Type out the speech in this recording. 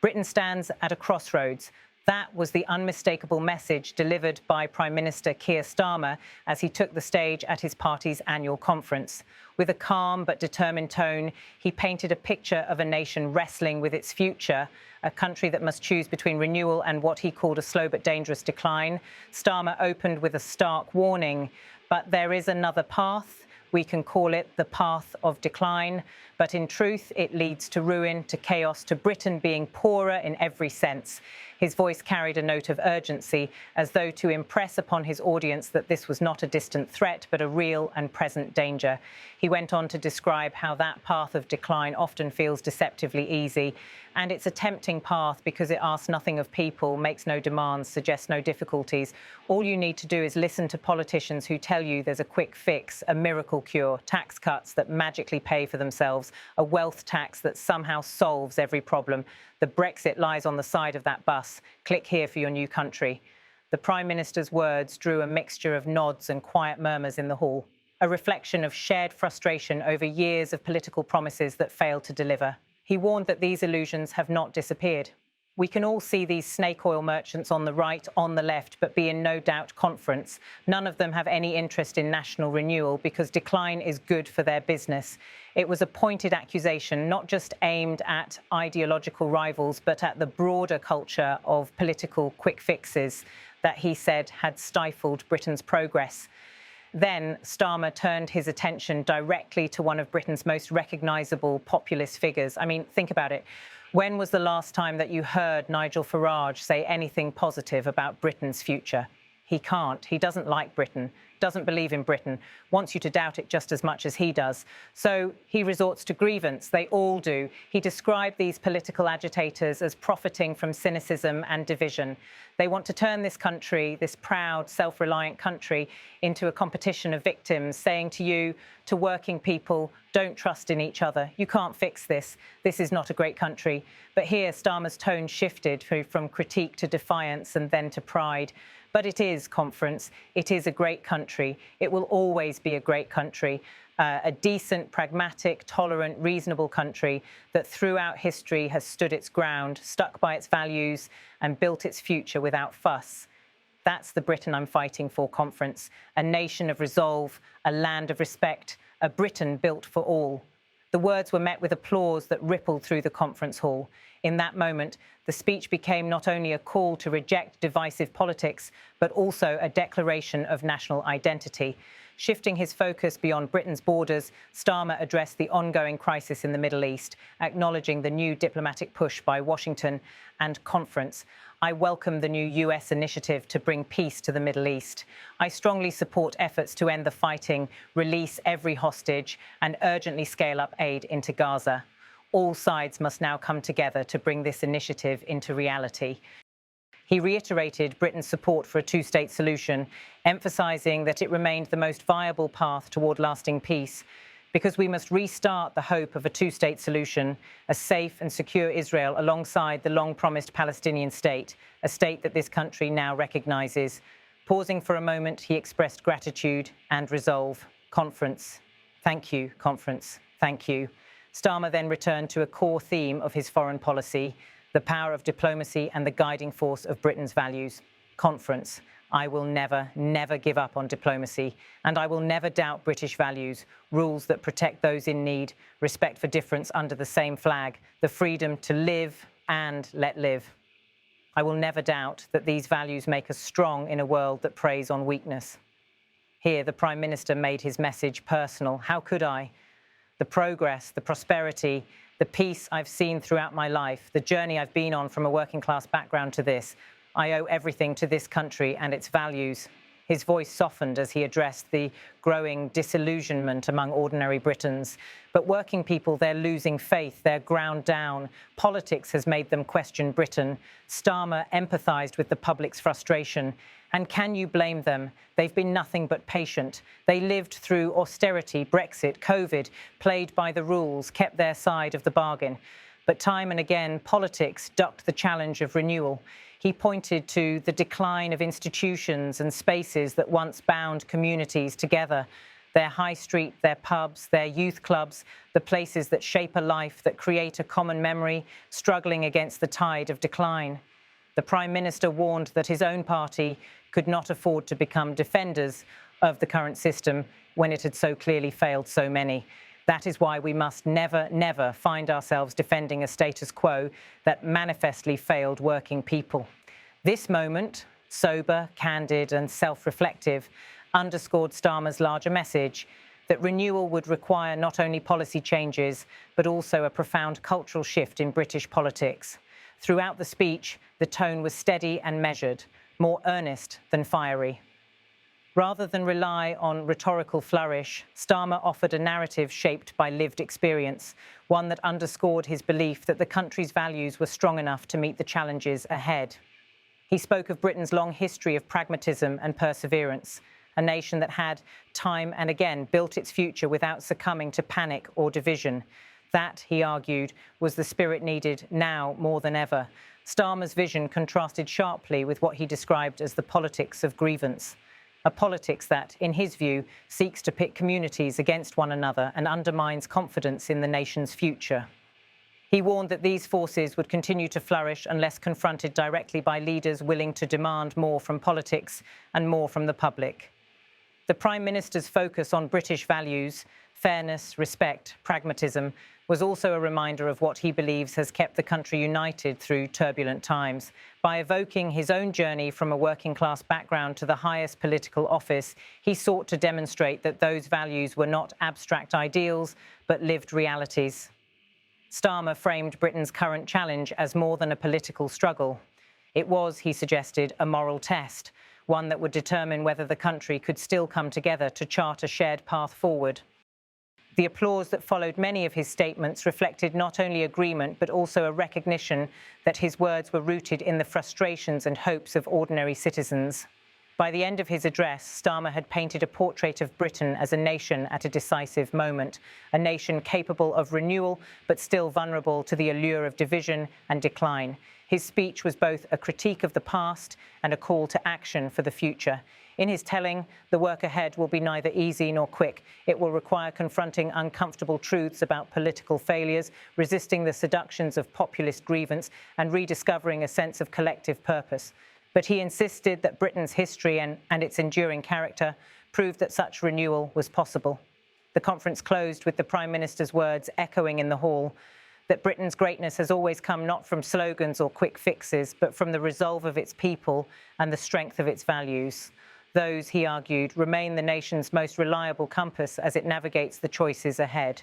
Britain stands at a crossroads. That was the unmistakable message delivered by Prime Minister Keir Starmer as he took the stage at his party's annual conference. With a calm but determined tone, he painted a picture of a nation wrestling with its future, a country that must choose between renewal and what he called a slow but dangerous decline. Starmer opened with a stark warning, but there is another path. We can call it the path of decline, but in truth, it leads to ruin, to chaos, to Britain being poorer in every sense. His voice carried a note of urgency, as though to impress upon his audience that this was not a distant threat, but a real and present danger. He went on to describe how that path of decline often feels deceptively easy, and it's a tempting path because it asks nothing of people, makes no demands, suggests no difficulties. All you need to do is listen to politicians who tell you there's a quick fix, a miracle cure, tax cuts that magically pay for themselves, a wealth tax that somehow solves every problem. The Brexit lies on the side of that bus. Click here for your new country. The Prime Minister's words drew a mixture of nods and quiet murmurs in the hall, a reflection of shared frustration over years of political promises that failed to deliver. He warned that these illusions have not disappeared. We can all see these snake oil merchants on the right, on the left, but be in no doubt conference. None of them have any interest in national renewal because decline is good for their business. It was a pointed accusation, not just aimed at ideological rivals, but at the broader culture of political quick fixes that he said had stifled Britain's progress. Then Starmer turned his attention directly to one of Britain's most recognisable populist figures. I mean, think about it. When was the last time that you heard Nigel Farage say anything positive about Britain's future? He can't. He doesn't like Britain, doesn't believe in Britain, wants you to doubt it just as much as he does. So he resorts to grievance. They all do. He described these political agitators as profiting from cynicism and division. They want to turn this country, this proud, self-reliant country, into a competition of victims, saying to you, to working people, don't trust in each other. You can't fix this. This is not a great country. But here, Starmer's tone shifted from critique to defiance and then to pride. But it is, conference. It is a great country. It will always be a great country, a decent, pragmatic, tolerant, reasonable country that throughout history has stood its ground, stuck by its values and built its future without fuss. That's the Britain I'm fighting for, conference. A nation of resolve, a land of respect, a Britain built for all. The words were met with applause that rippled through the conference hall. In that moment, the speech became not only a call to reject divisive politics, but also a declaration of national identity. Shifting his focus beyond Britain's borders, Starmer addressed the ongoing crisis in the Middle East, acknowledging the new diplomatic push by Washington and conference. I welcome the new US initiative to bring peace to the Middle East. I strongly support efforts to end the fighting, release every hostage, and urgently scale up aid into Gaza. All sides must now come together to bring this initiative into reality. He reiterated Britain's support for a two-state solution, emphasising that it remained the most viable path toward lasting peace, because we must restart the hope of a two-state solution, a safe and secure Israel alongside the long-promised Palestinian state, a state that this country now recognises. Pausing for a moment, he expressed gratitude and resolve. Conference. Thank you, conference. Thank you. Starmer then returned to a core theme of his foreign policy, the power of diplomacy and the guiding force of Britain's values. Conference. I will never, never give up on diplomacy, and I will never doubt British values, rules that protect those in need, respect for difference under the same flag, the freedom to live and let live. I will never doubt that these values make us strong in a world that preys on weakness. Here, the Prime Minister made his message personal. How could I? The progress, the prosperity, the peace I've seen throughout my life, the journey I've been on from a working-class background to this, I owe everything to this country and its values. His voice softened as he addressed the growing disillusionment among ordinary Britons. But working people, they're losing faith, they're ground down. Politics has made them question Britain. Starmer empathised with the public's frustration. And can you blame them? They've been nothing but patient. They lived through austerity, Brexit, COVID, played by the rules, kept their side of the bargain. But time and again, politics ducked the challenge of renewal. He pointed to the decline of institutions and spaces that once bound communities together. their high street, their pubs, their youth clubs, the places that shape a life, that create a common memory, struggling against the tide of decline. The Prime Minister warned that his own party could not afford to become defenders of the current system when it had so clearly failed so many. That is why we must never, never find ourselves defending a status quo that manifestly failed working people. This moment, sober, candid and self-reflective, underscored Starmer's larger message that renewal would require not only policy changes, but also a profound cultural shift in British politics. Throughout the speech, the tone was steady and measured, more earnest than fiery. Rather than rely on rhetorical flourish, Starmer offered a narrative shaped by lived experience, one that underscored his belief that the country's values were strong enough to meet the challenges ahead. He spoke of Britain's long history of pragmatism and perseverance, a nation that had, time and again, built its future without succumbing to panic or division. That, he argued, was the spirit needed now more than ever. Starmer's vision contrasted sharply with what he described as the politics of grievance, a politics that, in his view, seeks to pit communities against one another and undermines confidence in the nation's future. He warned that these forces would continue to flourish unless confronted directly by leaders willing to demand more from politics and more from the public. The Prime Minister's focus on British values, fairness, respect, pragmatism, was also a reminder of what he believes has kept the country united through turbulent times. By evoking his own journey from a working-class background to the highest political office, he sought to demonstrate that those values were not abstract ideals, but lived realities. Starmer framed Britain's current challenge as more than a political struggle. It was, he suggested, a moral test, one that would determine whether the country could still come together to chart a shared path forward. The applause that followed many of his statements reflected not only agreement, but also a recognition that his words were rooted in the frustrations and hopes of ordinary citizens. By the end of his address, Starmer had painted a portrait of Britain as a nation at a decisive moment, a nation capable of renewal, but still vulnerable to the allure of division and decline. His speech was both a critique of the past and a call to action for the future. In his telling, the work ahead will be neither easy nor quick. It will require confronting uncomfortable truths about political failures, resisting the seductions of populist grievance, and rediscovering a sense of collective purpose. But he insisted that Britain's history and its enduring character proved that such renewal was possible. The conference closed with the Prime Minister's words echoing in the hall, that Britain's greatness has always come not from slogans or quick fixes, but from the resolve of its people and the strength of its values. Those, he argued, remain the nation's most reliable compass as it navigates the choices ahead.